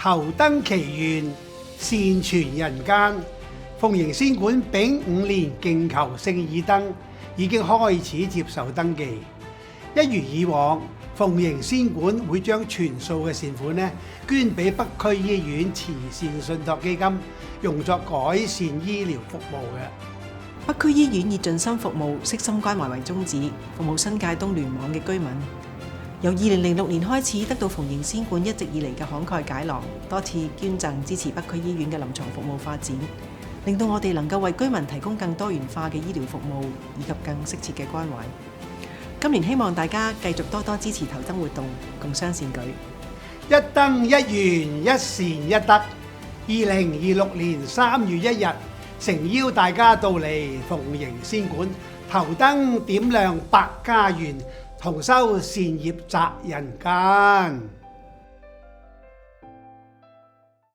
頭燈祈願，善傳人間。鳳形仙館丙午年競求聖耳燈已經開始接受登記。一如以往，鳳形仙館會將全數嘅善款捐俾北區醫院慈善信託基金，用作改善醫療服務嘅。北區醫院以盡心服務、悉心關懷為宗旨，服務新界東聯網嘅居民。由2006年開始，得到鳳形仙館一直以嚟嘅慷慨解囊，多次捐贈支持北區醫院嘅臨床服務發展，令到我哋能夠為居民提供更多元化嘅醫療服務以及更適切嘅關懷。今年希望大家繼續多多支持頭燈活動，共襄善舉。一燈一願一善一德。2026年3月1日，誠邀大家到嚟鳳形仙館，頭燈點亮百家園，同修善業澤人間。